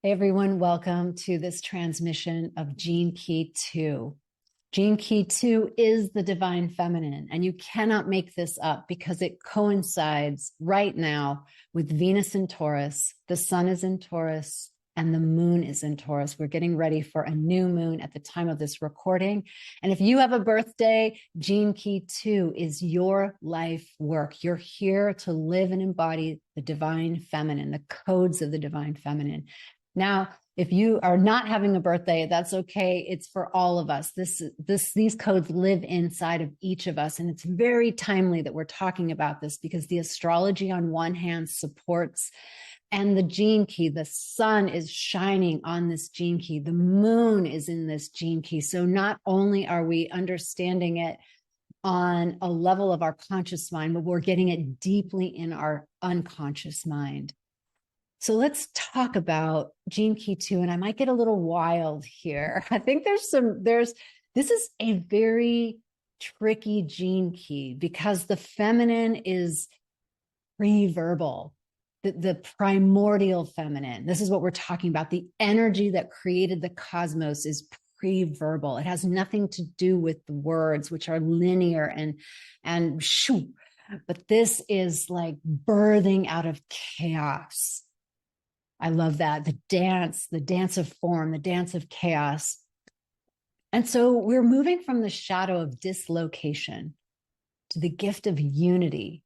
Hey everyone, welcome to this transmission of Gene Key 2. Gene Key 2 is the divine feminine, and you cannot make this up because it coincides right now with Venus in Taurus, the sun is in Taurus, and the moon is in Taurus. We're getting ready for a new moon at the time of this recording. And if you have a birthday, Gene Key 2 is your life work. You're here to live and embody the divine feminine, the codes of the divine feminine. Now, if you are not having a birthday, that's okay. It's for all of us. These codes live inside of each of us. And it's very timely that we're talking about this because the astrology on one hand supports, and the gene key, the sun is shining on this gene key. The moon is in this gene key. So not only are we understanding it on a level of our conscious mind, but we're getting it deeply in our unconscious mind. So let's talk about Gene Key 2, and I might get a little wild here. I think this is a very tricky gene key because the feminine is pre-verbal, the primordial feminine. This is what we're talking about. The energy that created the cosmos is pre-verbal. It has nothing to do with the words, which are linear and shoo. But this is like birthing out of chaos. I love that. The dance of form, the dance of chaos. And so we're moving from the shadow of dislocation to the gift of unity,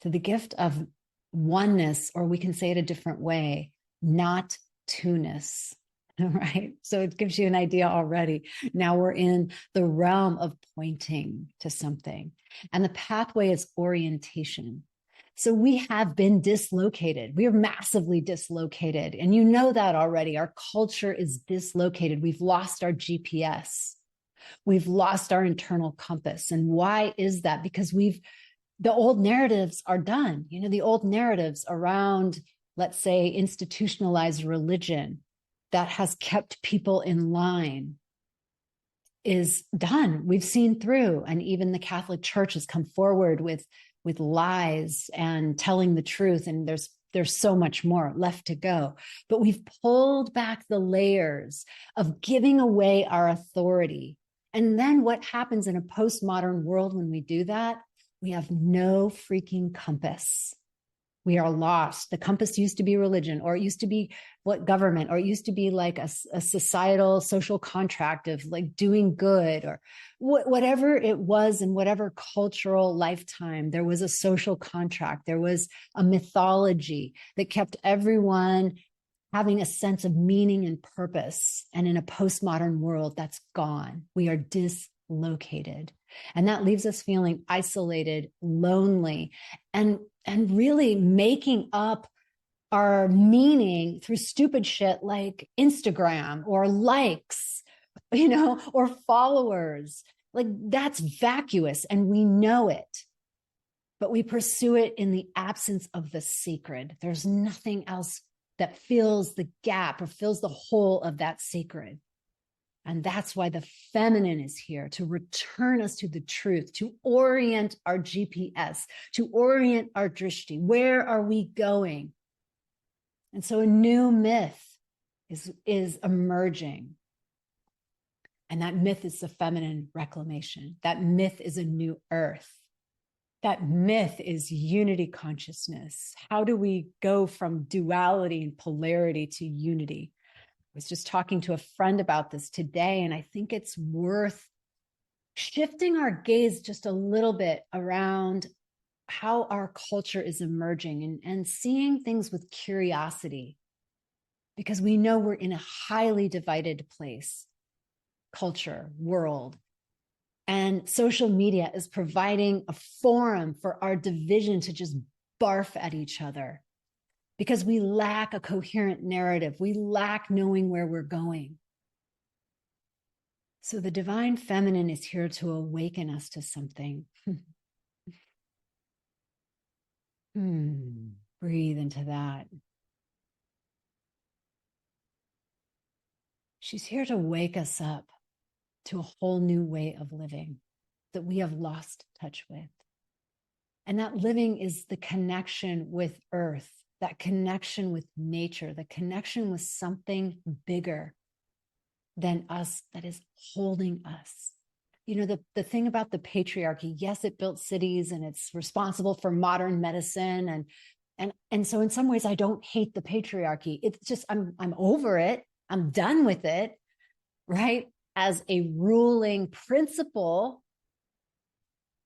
to the gift of oneness, or we can say it a different way, not two-ness, right? So it gives you an idea already. Now we're in the realm of pointing to something, and the pathway is orientation. So we have been dislocated. We are massively dislocated. And you know that already. Our culture is dislocated. We've lost our GPS. We've lost our internal compass. And why is that? Because the old narratives are done. You know, the old narratives around, let's say, institutionalized religion that has kept people in line is done. We've seen through. And even the Catholic Church has come forward with lies and telling the truth. And there's so much more left to go. But we've pulled back the layers of giving away our authority. And then what happens in a postmodern world when we do that? We have no freaking compass. We are lost. The compass used to be religion, or it used to be what government, or it used to be like a societal social contract of like doing good, or whatever it was in whatever cultural lifetime. There was a social contract. There was a mythology that kept everyone having a sense of meaning and purpose. And in a postmodern world, that's gone. We are dislocated. And that leaves us feeling isolated, lonely, and really making up our meaning through stupid shit like Instagram or likes, or followers. Like that's vacuous and we know it, but we pursue it in the absence of the sacred. There's nothing else that fills the gap or fills the hole of that sacred. And that's why the feminine is here, to return us to the truth, to orient our GPS, to orient our drishti. Where are we going? And so a new myth is emerging. And that myth is the feminine reclamation. That myth is a new earth. That myth is unity consciousness. How do we go from duality and polarity to unity? I was just talking to a friend about this today, and I think it's worth shifting our gaze just a little bit around how our culture is emerging and seeing things with curiosity, because we know we're in a highly divided place, culture, world. And social media is providing a forum for our division to just barf at each other. Because we lack a coherent narrative. We lack knowing where we're going. So the divine feminine is here to awaken us to something. Breathe into that. She's here to wake us up to a whole new way of living that we have lost touch with. And that living is the connection with earth, that connection with nature, the connection with something bigger than us that is holding us. You know, the thing about the patriarchy, yes, it built cities and it's responsible for modern medicine. And so in some ways, I don't hate the patriarchy. It's just, I'm over it. I'm done with it, right? As a ruling principle.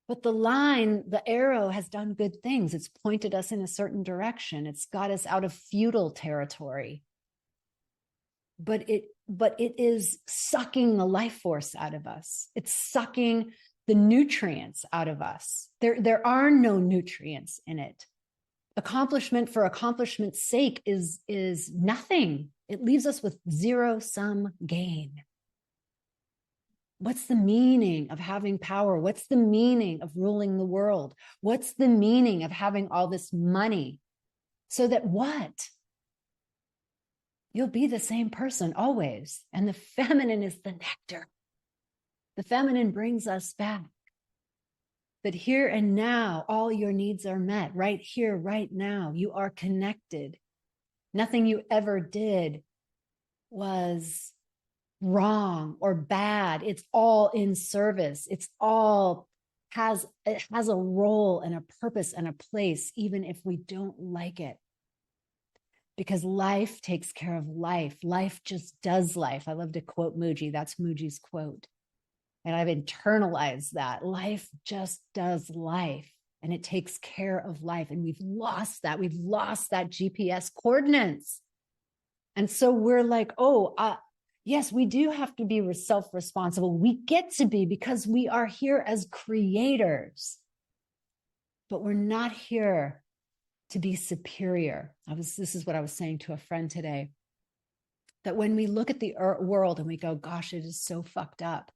But the arrow has done good things. It's pointed us in a certain direction. It's got us out of feudal territory. But it is sucking the life force out of us. It's sucking the nutrients out of us. There are no nutrients in it. Accomplishment for accomplishment's sake is nothing. It leaves us with zero-sum gain. What's the meaning of having power? What's the meaning of ruling the world? What's the meaning of having all this money? So that what? You'll be the same person always. And the feminine is the nectar. The feminine brings us back. That here and now, all your needs are met. Right here, right now, you are connected. Nothing you ever did was wrong or bad. It's all in service. It has a role and a purpose and a place, even if we don't like it. Because life takes care of life. Life just does life. I love to quote Muji. That's Muji's quote. And I've internalized that. Life just does life. And it takes care of life. And we've lost that. We've lost that GPS coordinates. And so we're like, yes, we do have to be self-responsible. We get to be because we are here as creators. But we're not here to be superior. This is what I was saying to a friend today. That when we look at the world and we go, gosh, it is so fucked up.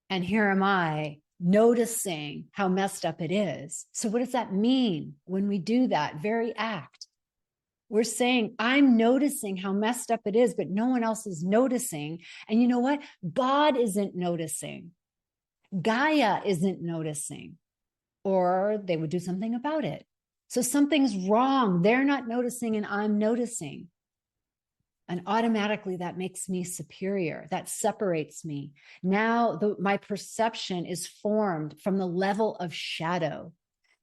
And here am I noticing how messed up it is. So what does that mean when we do that very act? We're saying, I'm noticing how messed up it is, but no one else is noticing. And you know what? God isn't noticing. Gaia isn't noticing. Or they would do something about it. So something's wrong. They're not noticing and I'm noticing. And automatically that makes me superior. That separates me. Now my perception is formed from the level of shadow.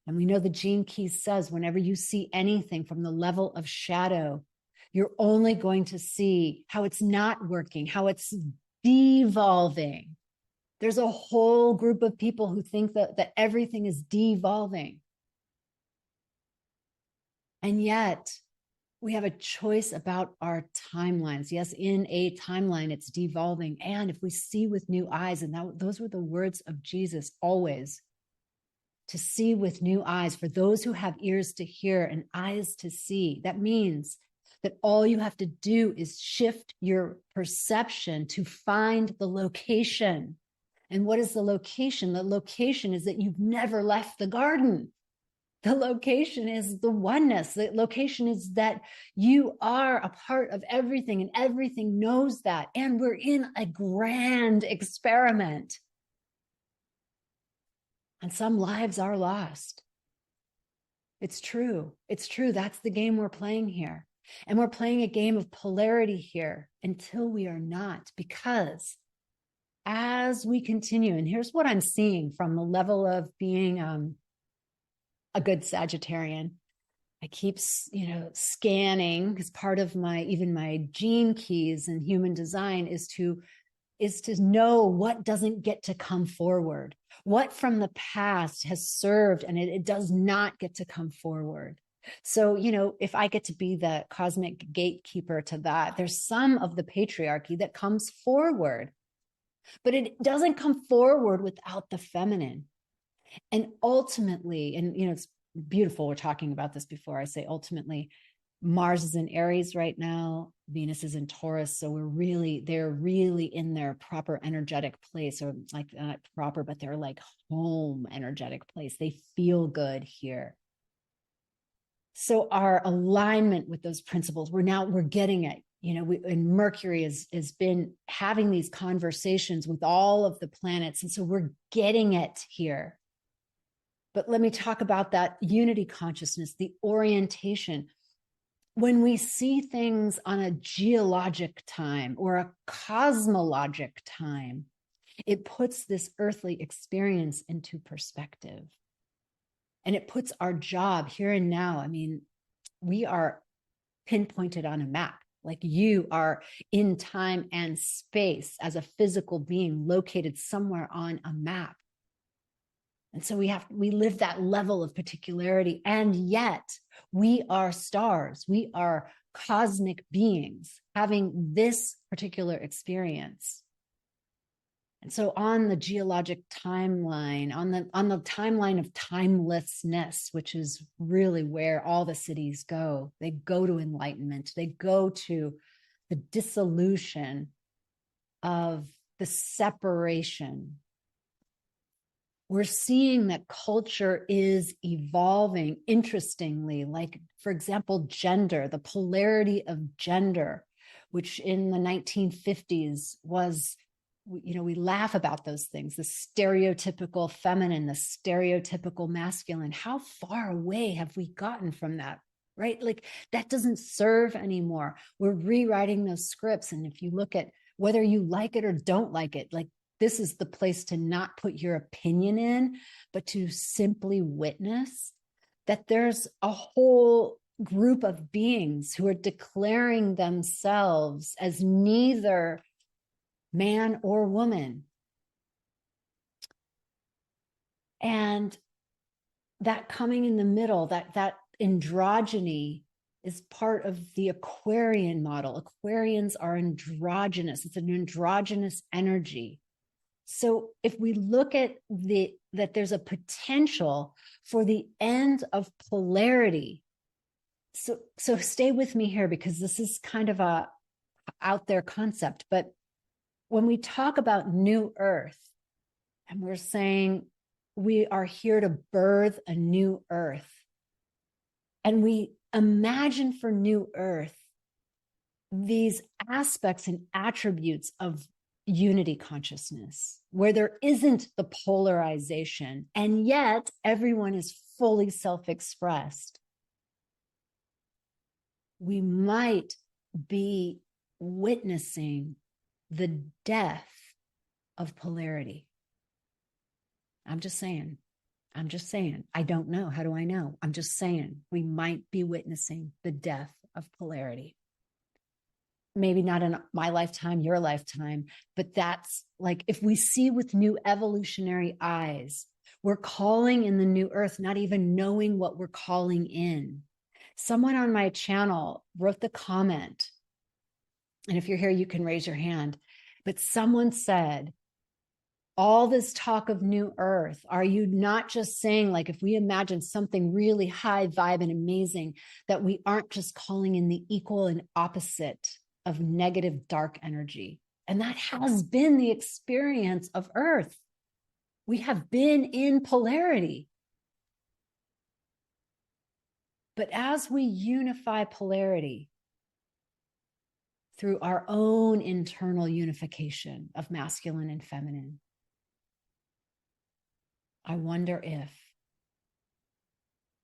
And we know the Gene Key says, whenever you see anything from the level of shadow, you're only going to see how it's not working, how it's devolving. There's a whole group of people who think that everything is devolving. And yet, we have a choice about our timelines. Yes, in a timeline, it's devolving. And if we see with new eyes, and those were the words of Jesus always, to see with new eyes, for those who have ears to hear and eyes to see. That means that all you have to do is shift your perception to find the location. And what is the location? The location is that you've never left the garden. The location is the oneness. The location is that you are a part of everything and everything knows that. And we're in a grand experiment. And some lives are lost. It's true. It's true. That's the game we're playing here. And we're playing a game of polarity here until we are not, because as we continue, and here's what I'm seeing from the level of being a good Sagittarian. I keep, scanning, because part of even my gene keys in human design is to know what doesn't get to come forward, what from the past has served and it does not get to come forward. So, if I get to be the cosmic gatekeeper to that, there's some of the patriarchy that comes forward, but it doesn't come forward without the feminine. And ultimately, and it's beautiful, we're talking about this before I say ultimately, Mars is in Aries right now, Venus is in Taurus, so they're really in their proper energetic place, or like not proper, but they're like home energetic place. They feel good here. So our alignment with those principles, we're getting it. And Mercury has been having these conversations with all of the planets, and so we're getting it here. But let me talk about that unity consciousness, the orientation. when we see things on a geologic time or a cosmologic time, it puts this earthly experience into perspective. And it puts our job here and now. I mean, we are pinpointed on a map. Like you are in time and space as a physical being located somewhere on a map. And so we live that level of particularity. And yet we are stars. We are cosmic beings having this particular experience. And so on the geologic timeline, on the timeline of timelessness, which is really where all the cities go, they go to enlightenment, they go to the dissolution of the separation. We're seeing that culture is evolving interestingly, like, for example, gender, the polarity of gender, which in the 1950s was, you know, we laugh about those things, the stereotypical feminine, the stereotypical masculine. How far away have we gotten from that, right? Like that doesn't serve anymore. We're rewriting those scripts. And if you look at whether you like it or don't like it, like this is the place to not put your opinion in, but to simply witness that there's a whole group of beings who are declaring themselves as neither man or woman. And that coming in the middle, that androgyny is part of the Aquarian model. Aquarians are androgynous. It's an androgynous energy. So if we look at that there's a potential for the end of polarity. So stay with me here because this is kind of a out there concept, but when we talk about new earth and we're saying we are here to birth a new earth, and we imagine for new earth these aspects and attributes of unity consciousness where there isn't the polarization and yet everyone is fully self-expressed, we might be witnessing the death of polarity. I'm just saying. I don't know. How do I know? I'm just saying we might be witnessing the death of polarity. Maybe not in my lifetime, your lifetime, but that's like if we see with new evolutionary eyes, we're calling in the new earth, not even knowing what we're calling in. Someone on my channel wrote the comment, and if you're here, you can raise your hand. But someone said, all this talk of new earth, are you not just saying, like, if we imagine something really high vibe and amazing, that we aren't just calling in the equal and opposite of negative dark energy? And that has been the experience of earth. We have been in polarity. But as we unify polarity, through our own internal unification of masculine and feminine, I wonder if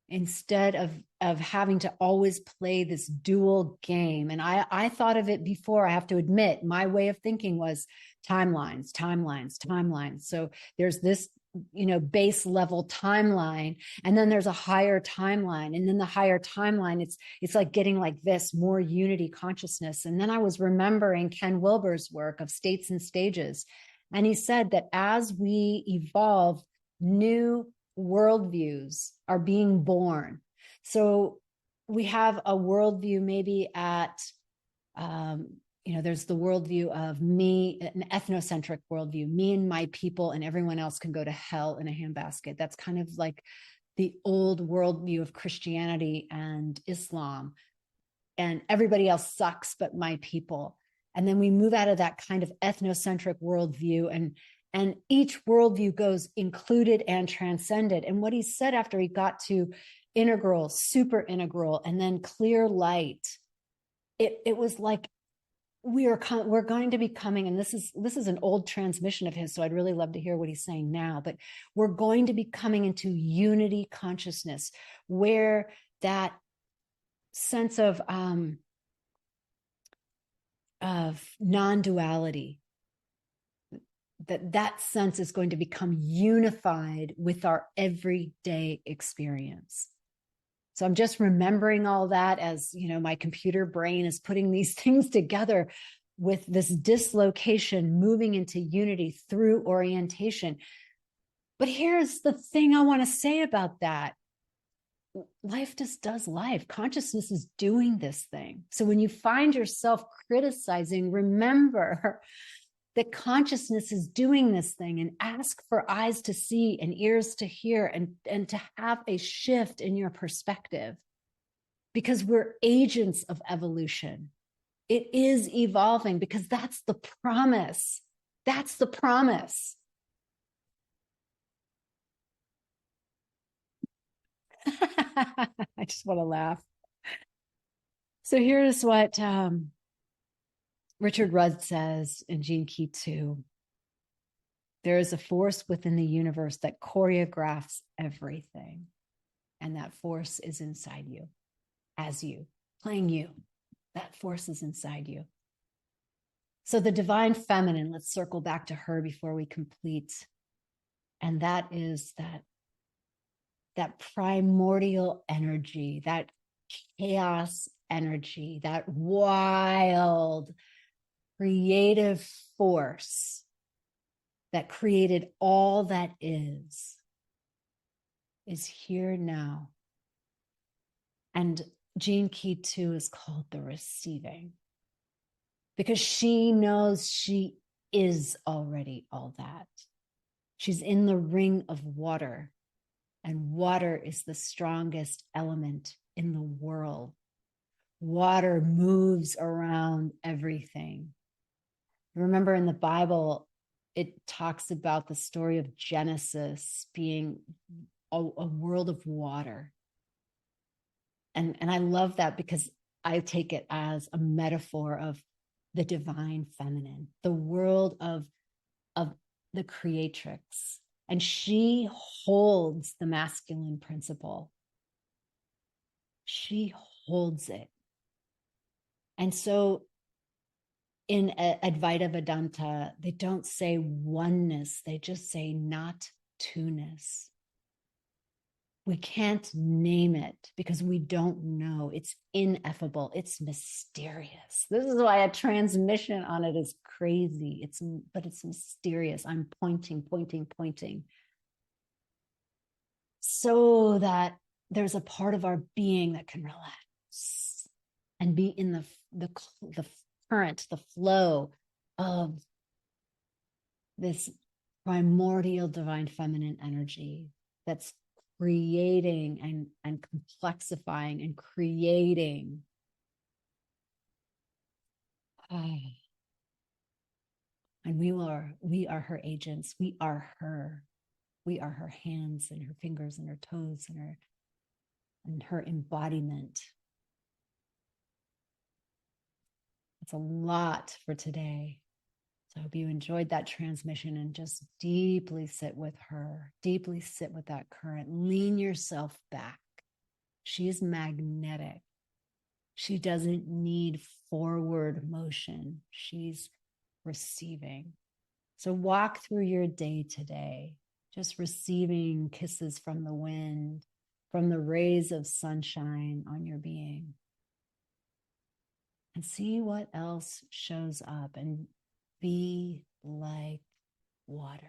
instead of having to always play this dual game, and I thought of it before, I have to admit, my way of thinking was timelines. So there's this, you know, base level timeline, and then there's a higher timeline, and then the higher timeline, it's like getting like this more unity consciousness. And then I was remembering Ken Wilber's work of states and stages, and he said that as we evolve, new worldviews are being born. So we have a worldview maybe at you know, there's the worldview of me, an ethnocentric worldview, me and my people, and everyone else can go to hell in a handbasket. That's kind of like the old worldview of Christianity and Islam. And everybody else sucks but my people. And then we move out of that kind of ethnocentric worldview, and each worldview goes included and transcended. And what he said after he got to integral, super integral, and then clear light, it was like, we're going to be coming, and this is an old transmission of his, so I'd really love to hear what he's saying now, but we're going to be coming into unity consciousness, where that sense of non-duality, that sense is going to become unified with our everyday experience. So I'm just remembering all that as, my computer brain is putting these things together with this dislocation moving into unity through orientation. But here's the thing I want to say about that. Life just does life. Consciousness is doing this thing. So when you find yourself criticizing, remember that consciousness is doing this thing, and ask for eyes to see and ears to hear, and to have a shift in your perspective, because we're agents of evolution. It is evolving, because that's the promise. That's the promise. I just want to laugh. So here's what Richard Rudd says in Gene Key 2. There is a force within the universe that choreographs everything. And that force is inside you, as you, playing you. That force is inside you. So the divine feminine, let's circle back to her before we complete. And that is that primordial energy, that chaos energy, that wild, creative force that created all that is here now. And Gene Key 2 is called the receiving, because she knows she is already all that. She's in the ring of water, and water is the strongest element in the world. Water moves around everything. Remember, in the Bible, it talks about the story of Genesis being a world of water. And I love that, because I take it as a metaphor of the divine feminine, the world of the creatrix. And she holds the masculine principle. She holds it. And so in Advaita Vedanta, they don't say oneness, they just say not two-ness. We can't name it because we don't know. It's ineffable. It's mysterious. This is why a transmission on it is crazy. But it's mysterious. I'm pointing, so that there's a part of our being that can relax and be in the current, the flow of this primordial divine feminine energy that's creating and complexifying and creating. And we are her agents. We are her. We are her hands and her fingers and her toes and her embodiment. It's a lot for today. So I hope you enjoyed that transmission, and just deeply sit with her, deeply sit with that current. Lean yourself back. She is magnetic. She doesn't need forward motion. She's receiving. So walk through your day today, just receiving kisses from the wind, from the rays of sunshine on your being. And see what else shows up, and be like water.